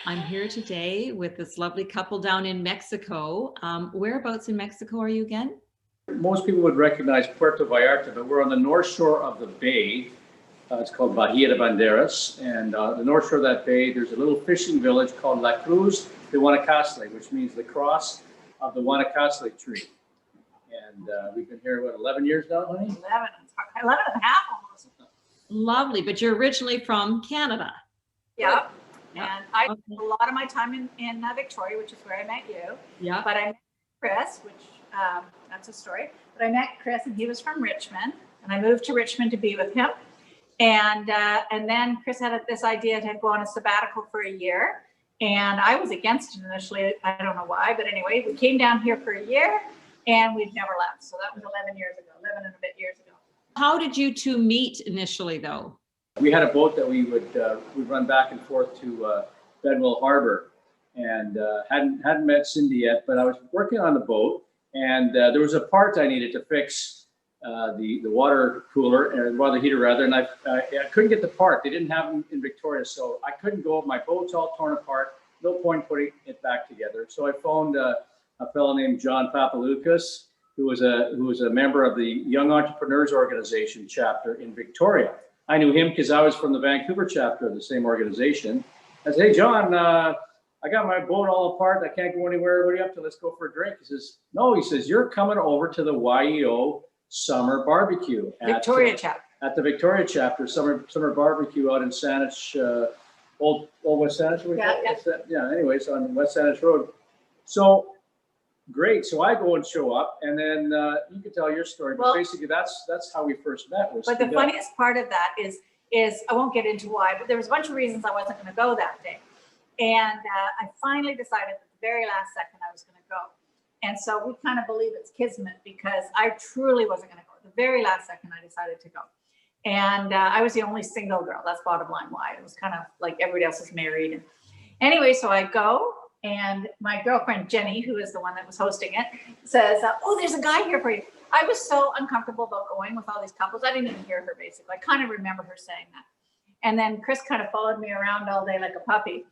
I'm here today with this lovely couple down in Mexico. Whereabouts in Mexico are you again? Most people would recognize Puerto Vallarta, but we're on the north shore of the bay. It's called Bahia de Banderas. And the north shore of that bay, there's a little fishing village called La Cruz de Guanacaste, which means the cross of the Guanacaste tree. And we've been here, 11 years now, honey? 11, 11 and a half almost. Lovely, but you're originally from Canada. Yeah. Yep. And I Okay. spent a lot of my time in Victoria, which is where I met you. Yeah. But I met Chris, which that's a story. But I met Chris, and he was from Richmond, and I moved to Richmond to be with him. And then Chris had this idea to go on a sabbatical for a year, and I was against it initially. I don't know why, but anyway, we came down here for a year, and we've never left. So that was 11 years ago, 11 and a bit years ago. How did you two meet initially, though? We had a boat that we would we'd run back and forth to Bedwell Harbor, and hadn't met Cindy yet, but I was working on the boat, and there was a part I needed to fix, the water cooler and water heater rather, and I couldn't get the part. They didn't have them in Victoria, so I couldn't go. My boat's all torn apart. No point putting it back together. So I phoned a fellow named John Papalukas, who was a member of the Young Entrepreneurs Organization chapter in Victoria. I knew him because I was from the Vancouver chapter of the same organization. I said, "Hey, John, I got my boat all apart. I can't go anywhere. What are you up to? Let's go for a drink." He says, "No," he says, "you're coming over to the YEO summer barbecue Victoria chapter. at the Victoria chapter summer barbecue out in Saanich, old West Saanich. Yeah. Anyways, on West Saanich Road." So great. So I go and show up, and then you can tell your story. But Well, basically, that's how we first met. But the funniest part of that is I won't get into why, but there was a bunch of reasons I wasn't going to go that day. And I finally decided at the very last second I was going to go. And so we kind of believe it's kismet, because I truly wasn't going to go. At the very last second, I decided to go. And I was the only single girl. That's bottom line why. It was kind of like everybody else is married. And anyway, so I go, and my girlfriend, Jenny, who is the one that was hosting it, says, "Oh, there's a guy here for you." I was so uncomfortable about going with all these couples. I didn't even hear her, basically. I kind of remember her saying that. And then Chris kind of followed me around all day like a puppy.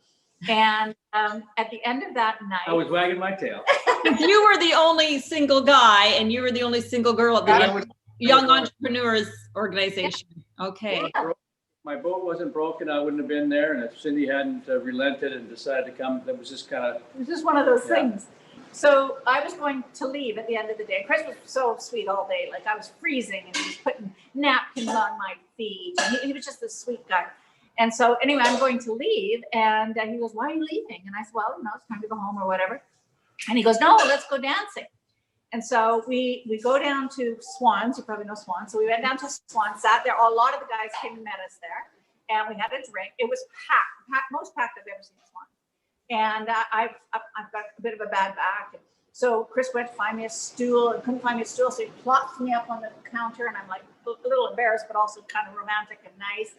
And at the end of that night, I was wagging my tail. You were the only single guy, and you were the only single girl at the Young Entrepreneurs Organization. Okay. My boat wasn't broken, I wouldn't have been there. And if Cindy hadn't relented and decided to come, that was just kind of. it was just one of those things. So I was going to leave at the end of the day. Chris was so sweet all day. Like, I was freezing, and he was putting napkins on my feet. And he was just this sweet guy. And so anyway, I'm going to leave, and he goes, "Why are you leaving?" And I said, "Well, it's time to go home or whatever." And he goes, "No, let's go dancing." And so we go down to Swans. You probably know Swans. So we went down to Swans, sat there. A lot of the guys came and met us there, and we had a drink. It was packed, most packed I've ever seen Swans. And I've got a bit of a bad back. And so Chris went to find me a stool and couldn't find me a stool. So he plops me up on the counter, and I'm like a little embarrassed, but also kind of romantic and nice.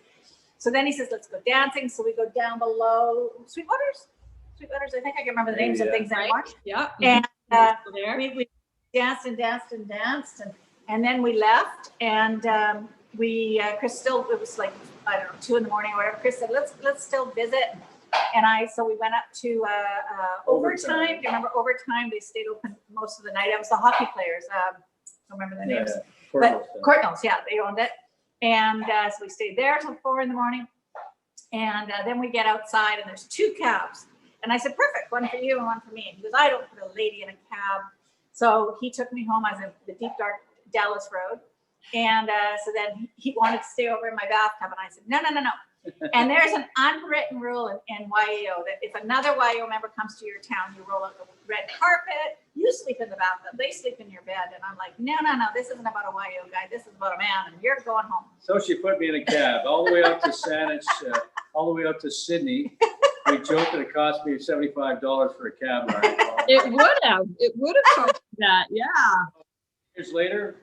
So then he says, "Let's go dancing." So we go down below Sweetwater's. I think I can remember the names of things anymore. Yeah. And There. we danced and danced and danced, and then we left, and Chris still, it was like, I don't know, 2 a.m. or whatever. Chris said, let's still visit. And so we went up to Overtime. Do you remember Overtime? They stayed open most of the night. It was the hockey players. I don't remember their names. But Cardinals, yeah, they owned it. And so we stayed there till 4 a.m. And then we get outside, and there's 2 cabs. And I said, "Perfect, one for you and one for me." And he goes, "I don't put a lady in a cab." So he took me home. I was in the deep, dark Dallas Road. And so then he wanted to stay over in my bathtub. And I said, no. And there's an unwritten rule in YEO that if another YEO member comes to your town, you roll out the red carpet, you sleep in the bathtub, they sleep in your bed. And I'm like, no, this isn't about a YEO guy. This is about a man, and you're going home. So she put me in a cab all the way up to Saanich, all the way up to Sydney. We joked that it cost me $75 for a cab ride. It would have cost that. Yeah. Years later.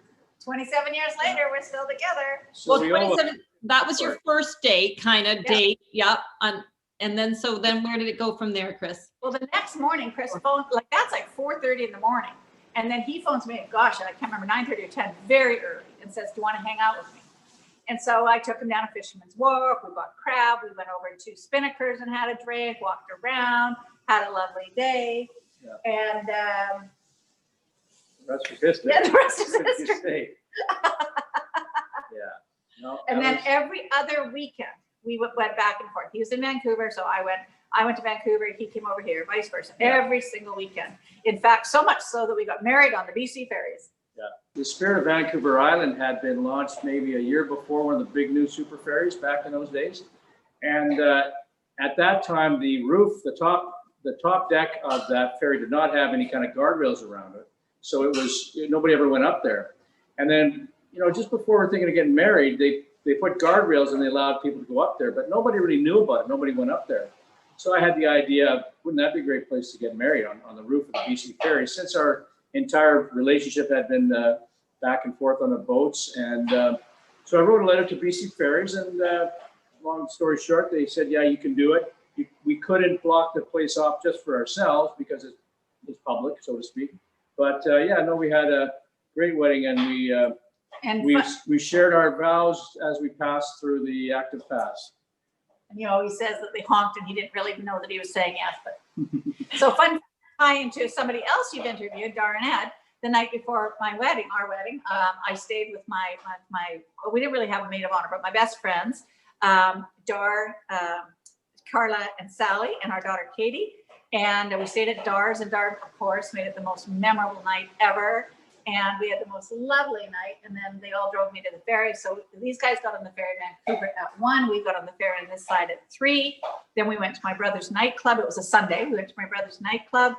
27 years later, we're still together. So Well, we all, 27, that was your first date, kind of date. Yep. And then where did it go from there, Chris? Well, the next morning, Chris phoned, that's like 4:30 in the morning. And then he phones me, gosh, I can't remember, 9:30 or 10, very early, and says, "Do you want to hang out with me?" And so I took him down a Fisherman's Wharf. We bought crab. We went over to Spinnaker's and had a drink, walked around, had a lovely day. Yeah. And The rest was history. yeah, the rest is What did you history. say? Yeah. No, And that then was- every other weekend, we went back and forth. He was in Vancouver, so I went to Vancouver, he came over here, vice versa, every single weekend. In fact, so much so that we got married on the BC ferries. The Spirit of Vancouver Island had been launched maybe a year before, one of the big new super ferries back in those days. And at that time, the roof, the top deck of that ferry did not have any kind of guardrails around it. So it was, nobody ever went up there. And then, just before we're thinking of getting married, they put guardrails and they allowed people to go up there, but nobody really knew about it. Nobody went up there. So I had the idea, wouldn't that be a great place to get married on the roof of the BC ferry? Since our entire relationship had been back and forth on the boats. And so I wrote a letter to BC Ferries, and long story short, they said, yeah, you can do it. We couldn't block the place off just for ourselves because it's public, so to speak. But we had a great wedding, and we shared our vows as we passed through the active pass. And he always says that they honked and he didn't really know that he was saying yes, but. So fun tie into somebody else you've interviewed, Dar and Ed, the night before our wedding, I stayed with my we didn't really have a maid of honor, but my best friends, Dar, Carla and Sally, and our daughter Katie. And we stayed at Dar's, and Dar, of course, made it the most memorable night ever. And we had the most lovely night. And then they all drove me to the ferry. So these guys got on the ferry in Vancouver at 1. We got on the ferry on this side at 3. Then we went to my brother's nightclub. It was a Sunday. We went to my brother's nightclub.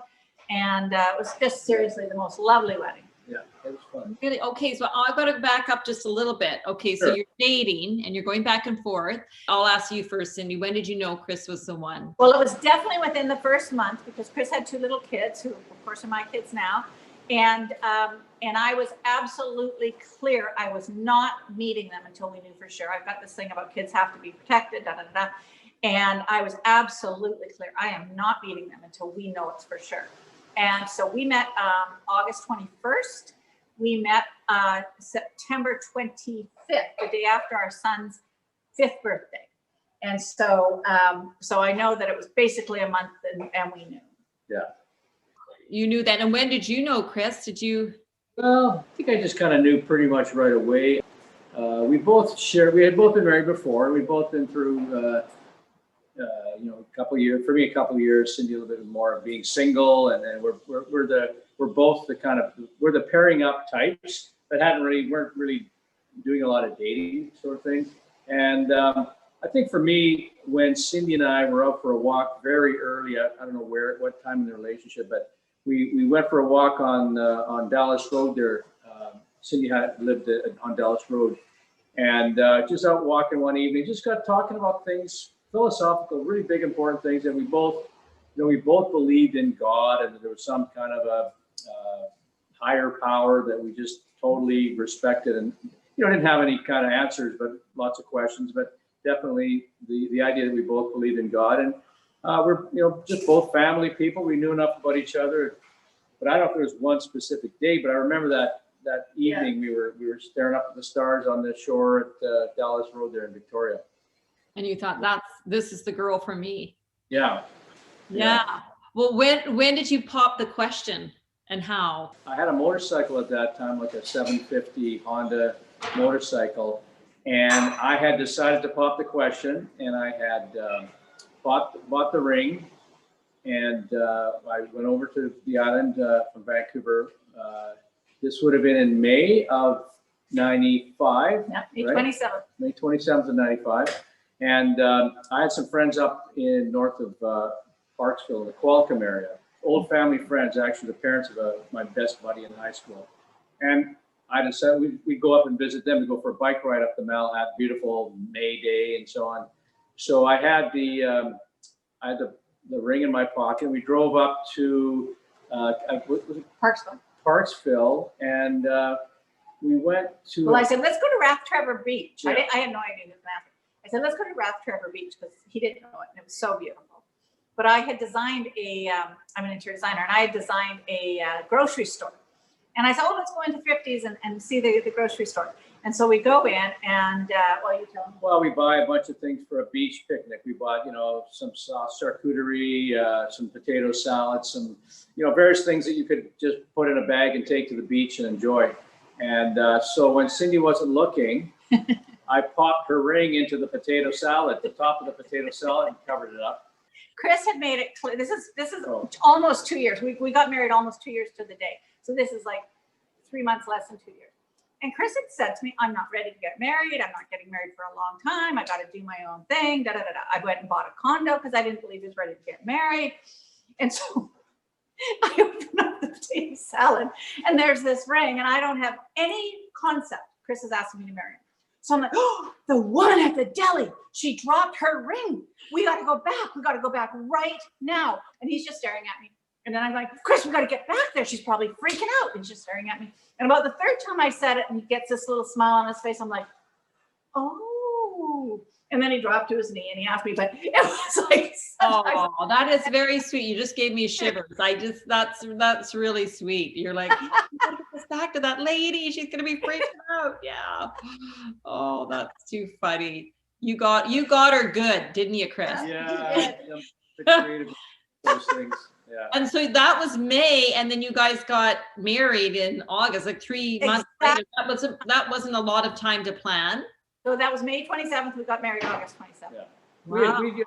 And it was just seriously the most lovely wedding. Yeah, it was fun. Really? Okay, so I've got to back up just a little bit. Okay, so Sure. you're dating and you're going back and forth. I'll ask you first, Cindy. When did you know Chris was the one? Well, it was definitely within the first month because Chris had 2 little kids who, of course, are my kids now. And I was absolutely clear I was not meeting them until we knew for sure. I've got this thing about kids have to be protected, da, da, da, da. And I was absolutely clear. I am not meeting them until we know it's for sure. And so we met August 21st. We met September 25th, the day after our son's 5th birthday. And so I know that it was basically a month and we knew. Yeah. You knew that. And when did you know, Chris? Did you? Well, I think I just kind of knew pretty much right away. We had both been married before. We'd both been through, a couple of years, for me, a couple of years, Cindy a little bit more of being single. And then we're both the pairing up types that weren't really doing a lot of dating sort of thing. And I think for me, when Cindy and I were out for a walk very early, I don't know what time in the relationship, but we went for a walk on Dallas Road there. Cindy had lived on Dallas Road, and just out walking one evening, just got talking about things, philosophical, really big, important things. And we both believed in God, and that there was some kind of a higher power that we just totally respected, and didn't have any kind of answers, but lots of questions. But definitely the idea that we both believed in God, and we're just both family people. We knew enough about each other, but I don't know if there was one specific day. But I remember that evening we were staring up at the stars on the shore at Dallas Road there in Victoria. And you thought this is the girl for me. Yeah. Yeah. Well, when did you pop the question and how? I had a motorcycle at that time, like a 750 Honda motorcycle, and I had decided to pop the question, and I had bought the ring, and I went over to the island from Vancouver. This would have been in May of 95. Yeah, May right? 27th. May 27th of 95. And I had some friends up in north of Parksville, the Qualicum area, old family friends, actually the parents of my best buddy in high school. And I decided we'd go up and visit them. We'd go for a bike ride up the Malhap, beautiful May day and so on. So I had the ring in my pocket. We drove up to Parksville, and we went to. Well, I said, let's go to Rathtrevor Beach. Yeah. I had no idea this happened. I said, let's go to Rathtrevor Beach because he didn't know it, and it was so beautiful. But I had designed I'm an interior designer, and I had designed a grocery store. And I said, oh, let's go into Thrifty's and see the grocery store. And so we go in and, well, you tell them. Well, we buy a bunch of things for a beach picnic. We bought, some soft charcuterie, some potato salad, some, various things that you could just put in a bag and take to the beach and enjoy. And so when Cindy wasn't looking, I popped her ring into the potato salad, the top of the potato salad, and covered it up. Chris had made it clear. This is Oh. almost 2 years. We got married almost 2 years to the day. So this is like 3 months less than 2 years. And Chris had said to me, I'm not ready to get married. I'm not getting married for a long time. I got to do my own thing. Da, da, da, da. I went and bought a condo because I didn't believe he was ready to get married. And so I opened up the potato salad and there's this ring and I don't have any concept. Chris is asking me to marry him. So I'm like, oh, the woman at the deli, she dropped her ring. We got to go back. We got to go back right now. And he's just staring at me. And then I'm like, Chris, we got to get back there. She's probably freaking out. And he's just staring at me. And about the third time I said it and he gets this little smile on his face, I'm like, oh. And then he dropped to his knee and he asked me, but it was like, Oh, that is very sweet. You just gave me shivers. That's really sweet. You're like, you gotta get this back to that lady. She's gonna be freaking out. Yeah. Oh, that's too funny. You got her good, didn't you, Chris? Yeah, the creative, those things. Yeah. And so that was May, and then you guys got married in August, like 3 months later. That wasn't a lot of time to plan. So that was May 27th. We got married August 27th. Yeah. Wow. We've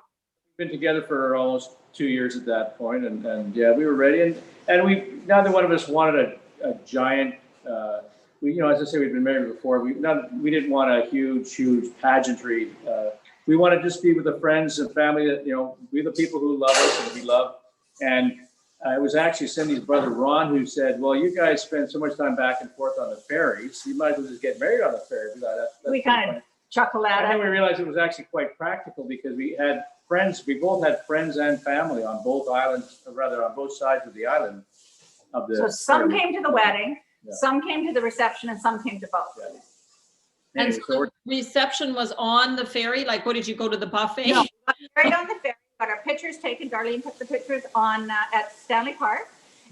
been together for almost 2 years at that point, and yeah, we were ready. And neither one of us wanted a giant. As I say, we've been married before. We didn't want a huge pageantry. We want to just be with the friends and family that we're the people who love us and we love. And it was actually Cindy's brother Ron who said, "Well, you guys spend so much time back and forth on the ferries. You might as well just get married on the ferry." We kind of chuckle at And then it. we realized it was actually quite practical because we had friends. We both had friends and family on both islands, or rather on both sides of the island. So some came to the wedding, Yeah. some came to the reception, and some came to both. Yeah. And Anyway, so reception was on the ferry? Like, what did you go to the buffet? No, we got married on the ferry, got our pictures taken. Darlene took the pictures on at Stanley Park.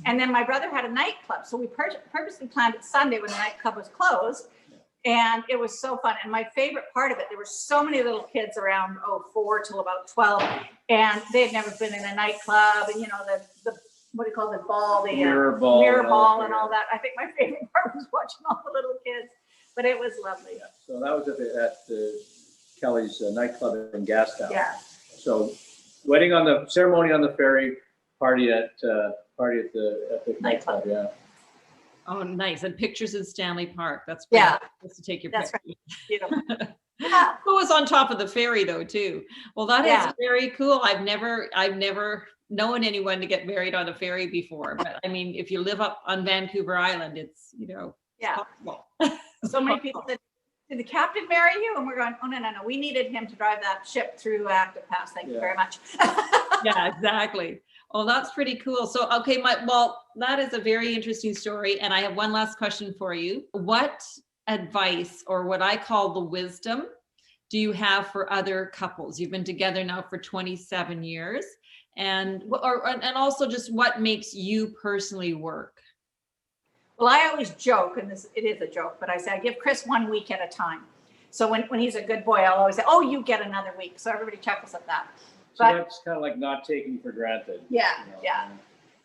And then my brother had a nightclub. So we purposely planned it Sunday when the nightclub was closed. And it was so fun. And my favorite part of it, there were so many little kids around 4 till about 12. And they had never been in a nightclub. And, the what do you call the ball? The mirror ball, and all that. I think my favorite part was watching all the little kids. But it was lovely. Yeah. So that was at the Kelly's nightclub in Gastown. Yeah. So wedding on the ceremony on the ferry, party at the nightclub. Yeah. Oh, nice. And pictures in Stanley Park. That's Yeah. Just to take your That's picture. Beautiful. Yeah. Who was on top of the ferry though, too? Well, that Yeah. is very cool. I've never known anyone to get married on a ferry before. But I mean, if you live up on Vancouver Island, it's, Yeah. possible. So many people said, did the captain marry you? And we're going, oh, no. We needed him to drive that ship through Active Pass. Thank you Yeah. very much. Yeah, exactly. Oh, that's pretty cool. So, okay, that is a very interesting story. And I have one last question for you. What advice, or what I call the wisdom, do you have for other couples? You've been together now for 27 years. And also just what makes you personally work? Well, I always joke, and it is a joke, but I say I give Chris 1 week at a time. So when he's a good boy, I'll always say, oh, you get another week. So everybody chuckles at that. So But that's kind of like not taking for granted. yeah, yeah.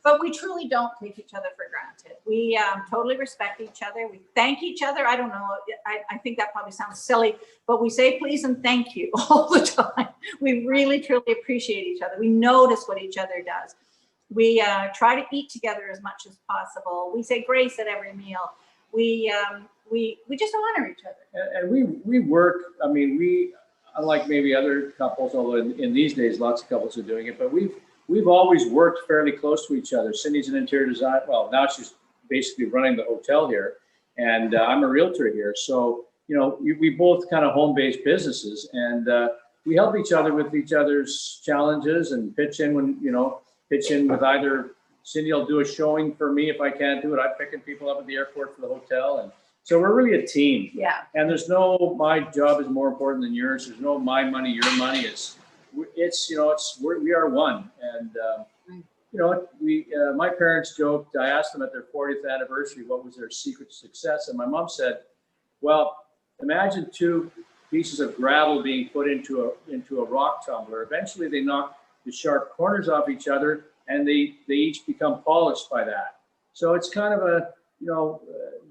But we truly don't take each other for granted. We totally respect each other. We thank each other. I don't know. I think that probably sounds silly, but we say please and thank you all the time. We really, truly appreciate each other. We notice what each other does. We try to eat together as much as possible. We say grace at every meal. We just honor each other. And we work. I mean, unlike maybe other couples, although in these days lots of couples are doing it, but we've always worked fairly close to each other. Cindy's an interior design. Well, now she's basically running the hotel here, and I'm a realtor here. So we both kind of home-based businesses, and we help each other with each other's challenges and pitch in with either Cindy will do a showing for me if I can't do it. I'm picking people up at the airport for the hotel, and so we're really a team. Yeah. And there's no my job is more important than yours. There's no my money, your money. We are one. And my parents joked. I asked them at their 40th anniversary what was their secret to success, and my mom said, "Well, imagine two pieces of gravel being put into a rock tumbler. Eventually they knock the sharp corners off each other, and they each become polished by that. So it's kind of a,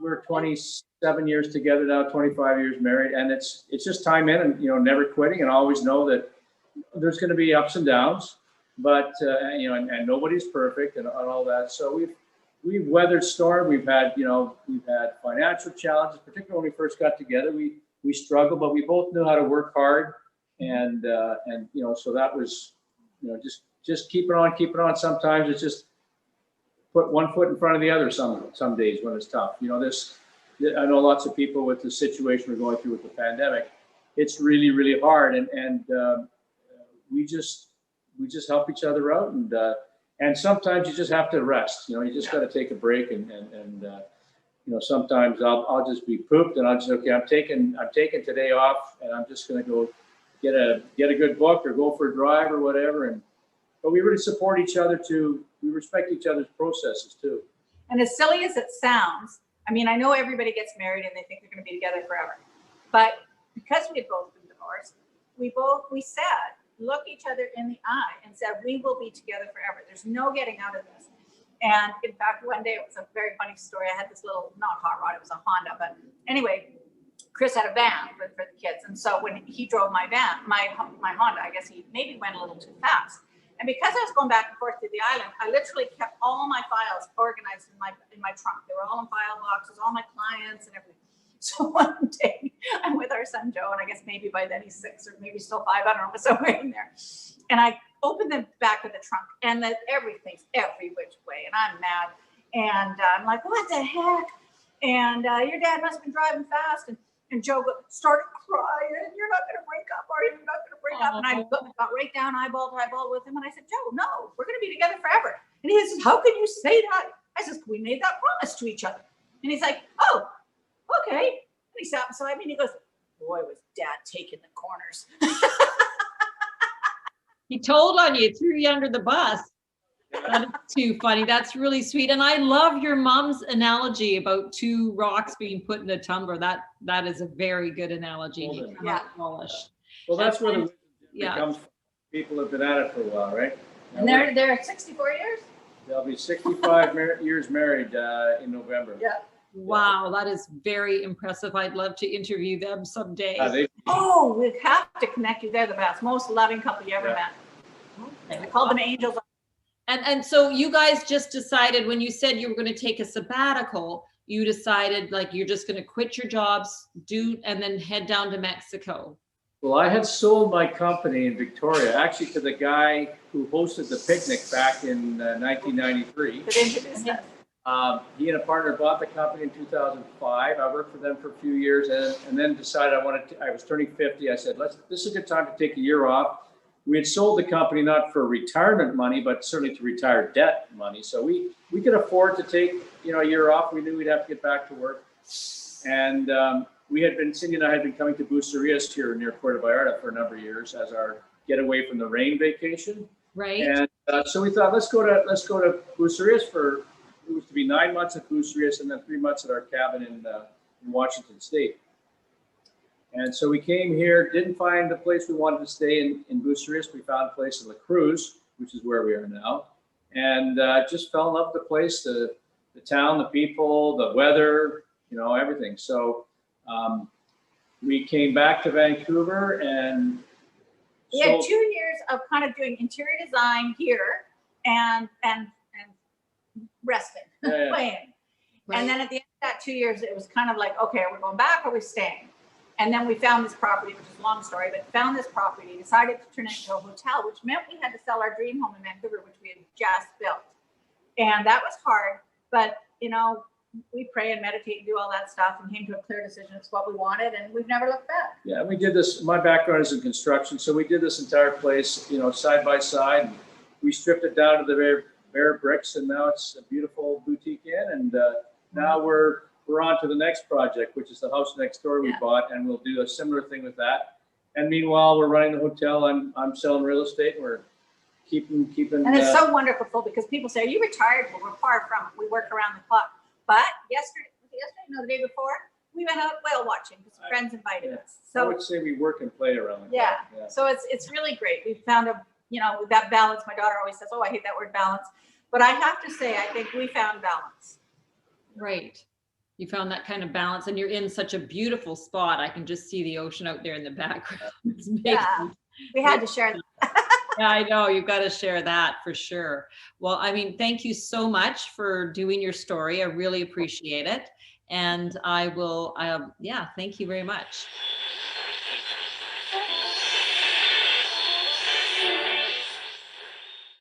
we're 27 years together now, 25 years married, and it's just time in and, never quitting, and always know that there's going to be ups and downs, but, and nobody's perfect and all that. So we've weathered storm. We've had financial challenges, particularly when we first got together. We struggled, but we both knew how to work hard, and so that was, just keep it on. Sometimes it's just put one foot in front of the other some days when it's tough. I know lots of people with the situation we're going through with the pandemic. It's really, really hard, and we just help each other out, and sometimes you just have to rest. You just got to take a break, and sometimes I'll just be pooped, and I'll just, okay, I'm taking today off, and I'm just going to go get a good book or go for a drive or whatever. But we really support each other too. We respect each other's processes too. And as silly as it sounds, I mean, I know everybody gets married and they think they're going to be together forever, but because we had both been divorced, we said, look each other in the eye and said, we will be together forever. There's no getting out of this. And in fact, one day, it was a very funny story. I had this little, not hot rod, it was a Honda, but anyway, Chris had a van for the kids. And so when he drove my van, my Honda, I guess he maybe went a little too fast. And because I was going back and forth to the island, I literally kept all my files organized in my trunk. They were all in file boxes, all my clients and everything. So one day I'm with our son Joe, and I guess maybe by then he's 6 or maybe still 5, I don't know, but somewhere in there. And I opened the back of the trunk, and everything's every which way, and I'm mad. And I'm like, what the heck? And your dad must have been driving fast. And Joe started crying. You're not going to break up, are you? You're not going to break up. And I got right down eyeball to eyeball with him. And I said, Joe, no, we're going to be together forever. And he says, how can you say that? I says, we made that promise to each other. And he's like, oh, okay. And he sat beside me and he goes, boy, was Dad taking the corners. He told on you, threw you under the bus. That is too funny. That's really sweet. And I love your mom's analogy about two rocks being put in a tumbler. That is a very good analogy. Yeah. Polished. Well, that's where the wisdom Yeah. comes from. People have been at it for a while, right? And they're 64 years? They'll be 65 years married in November. Yeah. Wow, that is very impressive. I'd love to interview them someday. Oh, we have to connect you. They're the best, most loving couple you ever met. I call them angels. And so you guys just decided, when you said you were going to take a sabbatical, you decided like you're just going to quit your jobs, and then head down to Mexico. Well, I had sold my company in Victoria, actually to the guy who hosted the picnic back in 1993. That introduced us. He and a partner bought the company in 2005. I worked for them for a few years, and then decided I was turning 50. I said, this is a good time to take a year off. We had sold the company not for retirement money, but certainly to retire debt money. So we could afford to take a year off. We knew we'd have to get back to work, and Cindy and I had been coming to Bucerias here near Puerto Vallarta for a number of years as our getaway from the rain vacation. Right. And so we thought, let's go to Bucerias it was to be 9 months at Bucerias and then 3 months at our cabin in Washington State. And so we came here, didn't find the place we wanted to stay in Bucerias. We found a place in La Cruz, which is where we are now, and just fell in love with the place, the town, the people, the weather, everything. So we came back to Vancouver, and We had 2 years of kind of doing interior design here and resting, Yeah. playing. Right. And then at the end of that 2 years, it was kind of like, okay, are we going back or are we staying? And then we found this property, which is a long story, but found this property, decided to turn it into a hotel, which meant we had to sell our dream home in Vancouver, which we had just built. And that was hard, but we pray and meditate and do all that stuff and came to a clear decision. It's what we wanted, and we've never looked back. Yeah, we did this. My background is in construction, so we did this entire place, side by side. We stripped it down to the bare bricks, and now it's a beautiful boutique inn. And now we're on to the next project, which is the house next door we bought, and we'll do a similar thing with that. And meanwhile, we're running the hotel. I'm selling real estate. We're keeping. And it's so wonderful because people say, are you retired? Well, we're far from it. We work around the clock. But yesterday, no, the day before, we went out whale watching because friends invited Yeah. us. I So would say we work and play around. yeah. Yeah. So it's really great. We found that balance. My daughter always says, "Oh, I hate that word balance," but I have to say, I think we found balance. Right. You found that kind of balance, and you're in such a beautiful spot. I can just see the ocean out there in the background. It's Yeah. amazing. We had to share. Yeah, I know. You've got to share that for sure. Well, I mean, thank you so much for doing your story. I really appreciate it. And I will, yeah, thank you very much.